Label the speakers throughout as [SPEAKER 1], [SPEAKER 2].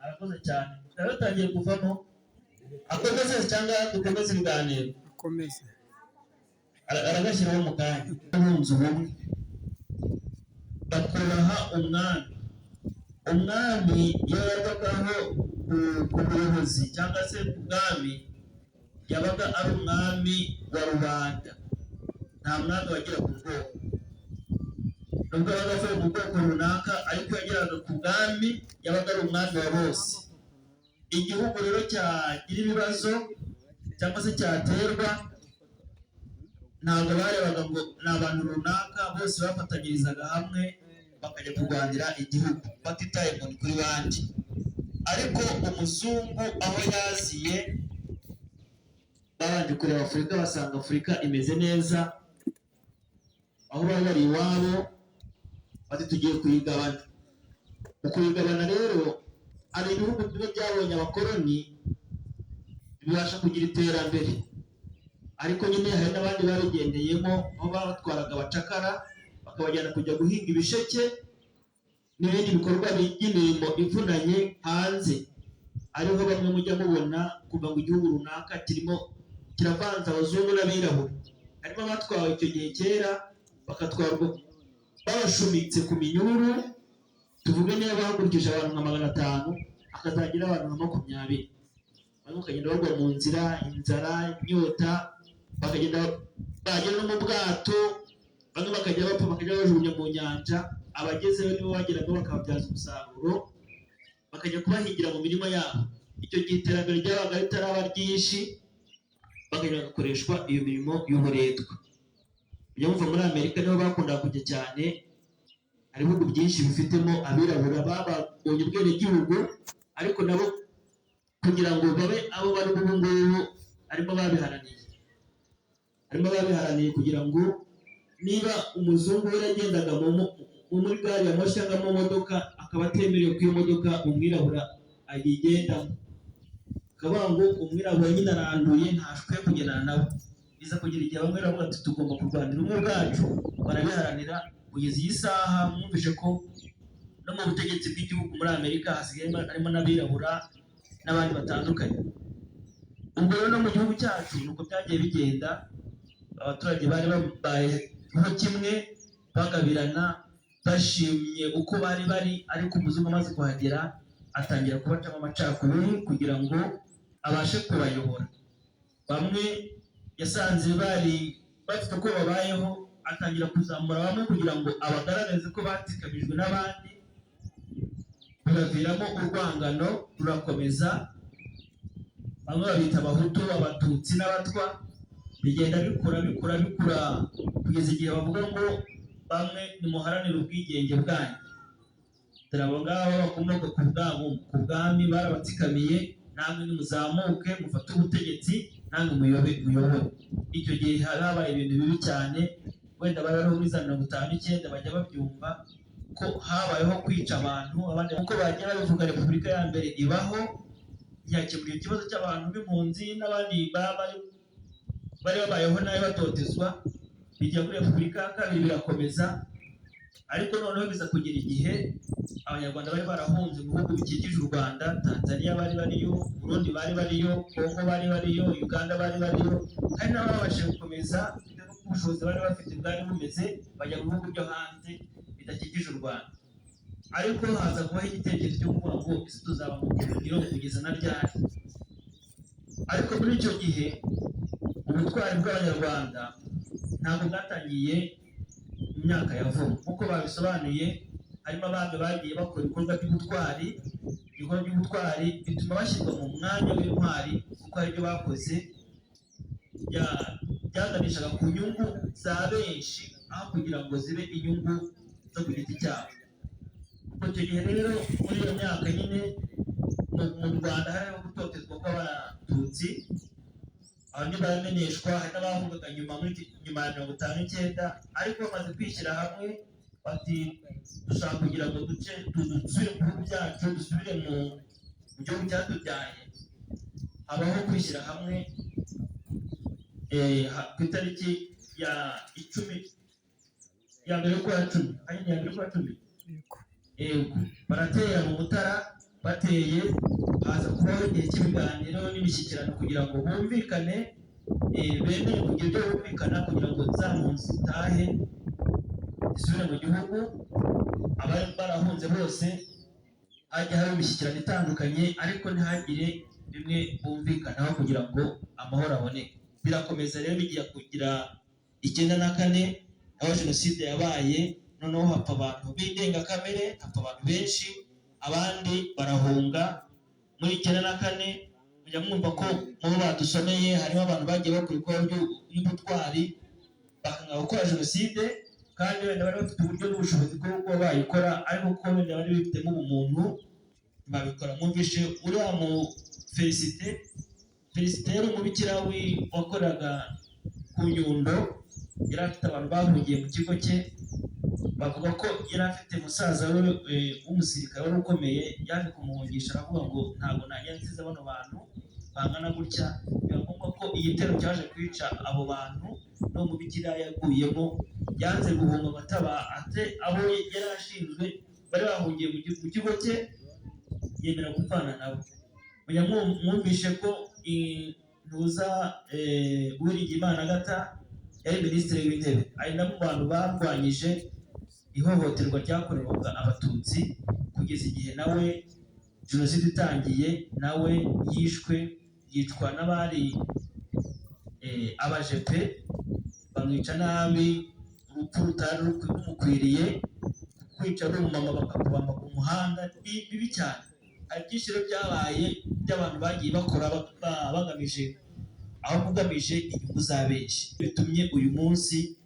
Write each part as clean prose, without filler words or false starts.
[SPEAKER 1] Arakoze cyane. Yaratangiye kuvamo. Akomeze cyangwa dukomeze ibiganiro.
[SPEAKER 2] Akomeze.
[SPEAKER 1] Aragashyiraho mu kanya. Bunze ubumwe. Bakubaha umwami. Umwami iyo yabagaho ku buyobozi cyangwa se ku bwami, yabaga ari umwami wa rubanda. Nta mwami wagira ku bwoko. Nubwo yabaga avuye mu bwoko runaka, ariko yageraga ku bwami, yabaga ari umwami wa bose. Igihugu rero cyagira ibibazo cyangwa se cyaterwa, ntabwo barebaga ngo ni abantu runaka, bose bafatanyirizaga hamwe bakajya kurwanira igihugu batitaye ngo ni kuri bandi. Ariko umuzungu aho yaziye, babanje kureba Afurika, basanga Afurika imeze neza, aho bari bari iwabo, bati tugiye kuyigabana. Mu kuyigabana rero, hari ibihugu bimwe byabonye abakoloni bibasha kugira iterambere, ariko nyine hari n'abandi babigendeyemo, aho batwaraga abacakara bakabajyana kujya guhinga ibisheke n'ibindi bikorwa by'imirimo ivunanye hanze. Ariho bamwe mujya mubona kuva ngo igihugu runaka kiravanze abazungu n'abirabura. Harimo abatwawe icyo gihe kera, bakatwarwa babashumitse ku minyururu, tuvuge niba bahagurikije abantu nka 500, hakazagira abantu nka 20. Bamwe bakagenda bagwa mu nzira, inzara, inyota, bakagenda bagera no mu bwato, bamwe bakajya bapfa, bakajya bajugunya mu nyanja. Abagezeho nibo bageraga bakababyaza umusaruro, bakajya kubahingira mu mirima yabo. Icyo gihe iterambere ryabaga ritaraba ryinshi, bakajya bagakoreshwa iyo mirimo y'uburetwa. Ujya mumva muri Amerika niho bakundaga kujya cyane, hari ibihugu byinshi bifitemo abirabura babonye ubwenegihugu, ariko nabo kugira ngo babe abo bari ubu ngubu harimo babiharaniye kugira ngo niba umuzungu we yagendaga muri gari ya moshi cyangwa mu modoka, akaba atemerewe ko iyo modoka umwirabura ayigendamo, akavuga ngo umwirabura nyine aranduye, ntashobora kugendana nabo. Biza kugira igihe bamwe baravuga ati tugomba kurwanira ubumwe bwacu, barabiharanira kugeza iyi saha. Mwumvise ko no mu butegetsi bw'igihugu muri Amerika hasigaye harimo n'abirabura n'abandi batandukanye. Ubwo rero no mu gihugu cyacu nuko byagiye bigenda, abaturage bari babayeho kimwe, bagabirana, bashimye uko bari, ariko umuzungu amaze kuhagera atangira kubacamo amacakubiri kugira ngo abashe kubayobora. Bamwe yasanze bari bafite uko babayeho, atangira kuzamura bamwe kugira ngo abagaragaze ko batikamijwe n'abandi, biraviramo urwangano rurakomeza. Bamwe babita abahutu, abatutsi n'abatwa, bigenda bikura kugeza igihe bavuga ngo bamwe nimuharanire ubwigenge bwanyu. Dore abo ngabo bakomoka ku bwami barabatsikamiye, namwe nimuzamuke mufate ubutegetsi, namwe muyobore. Icyo gihe habaye ibintu bibi cyane, wenda bariho muri za 59 bajya babyumva ko habayeho kwica abantu. Abandi uko bagiye babivuga, Repubulika ya mbere ibaho, yakemura ikibazo cy'abantu b'impunzi n'abandi bari babayeho nabi batotezwa. Bijya muri Repubulika ya kabiri birakomeza, ariko noneho biza kugira igihe abanyarwanda bari barahunze mu bihugu bikikije u Rwanda, Tanzania bari bariyo, Burundi bari bariyo, Kongo bari bariyo, Uganda bari bariyo, hari nabo babashije gukomeza ubushobozi bari bafite bwari bumeze, bajya mu bihugu byo hanze bidakikije u Rwanda. Ariko haza kubaho igitekerezo cyo kuvuga ngo isi tuzaba mu buhungiro kugeza na ryari. Ariko muri icyo gihe ubutwari bw'abanyarwanda ntabwo bwatangiye mu myaka ya vuba, nk'uko babisobanuye. Harimo abandi bagiye bakora ibikorwa by'ubutwari, ibikorwa by'ubutwari bituma bashyirwa mu mwanya w'intwari, kuko hari ibyo bakoze byaganishaga ku nyungu za benshi aho kugira ngo zibe inyungu zo ku giti cyabo. Ubwo icyo gihe rero muri iyo myaka nyine mu Rwanda hariho gutotezwa kw'abatutsi, abandi baramenyeshwa, hari n'abahungaga nyuma ya 59, ariko bamaze kwishyira hamwe bati dushaka kugira ngo dusubire mu bihugu byacu, dusubire mu gihugu cyatubyaye. Habaho kwishyira hamwe ku itariki ya 10 ya mbere y'ukwa cumi, baratera mu Mutara. Bateye haza kubaho igihe cy'ibiganiro n'imishyikirano kugira ngo bumvikane, bemere kugira ibyo bumvikana kugira ngo za mpunzi zitahe zisubire mu gihugu. Abari barahunze bose hajya haba imishyikirano itandukanye, ariko ntihagire bimwe bumvikanaho kugira ngo amahoro aboneke. Birakomeza rero bigiye kugira 94 aho jenoside yabaye, noneho hapfa abantu b'indengakamere, hapfa abantu benshi, abandi barahunga. Muri 94 mujya mwumva ko mu badusomeye harimo abantu bagiye bakora ibikorwa by'ubutwari bakanga gukora jenoside, kandi wenda bari bafite uburyo n'ubushobozi bwo kuba bayikora, ariko kuko wenda bari bifitemo ubumuntu babikora. Mwumvishe uriya mu Felicite yari umubikira wakoraga ku Nyundo, yari afite abantu bahungiye mu kigo cye. Bavuga ko yari afite musaza we w'umusirikare wari ukomeye, yaje kumuhungisha aravuga ngo ntabwo najya nsize bano bantu bangana gutya. Biba ngombwa ko igitero cyaje kwica abo bantu no mubikira yaguyemo, yanze guhunga amataba ate abo yari ashinzwe bari bahungiye mu kigo cye, yemera gupfana nabo. Mwumvishe ko ntuza Uwiringiyimana Agatha yari minisitiri w'intebe, ari nabo bantu barwanyije ihohoterwa ryakorerwaga abatutsi, kugeza igihe nawe jenoside itangiye nawe yicwa n'abari abajepe, bamwica nabi, urupfu rutari rumukwiriye, kwica ari umumama bakakubamba ku muhanda, bibi cyane. Hari byinshi rero byabaye by'abantu bagiye bakora bagamije inyungu za benshi, bitumye uyu munsi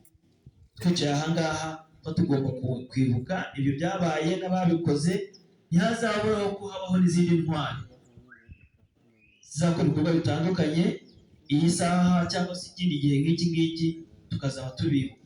[SPEAKER 1] twicaye ahangaha ko tugomba kwibuka ibyo byabaye n'ababikoze. Ntihazabaho ko habaho n'izindi ntwari zizakora ibikorwa bitandukanye iyi saha cyangwa se ikindi gihe nk'iki ngiki tukazaba tubibuka.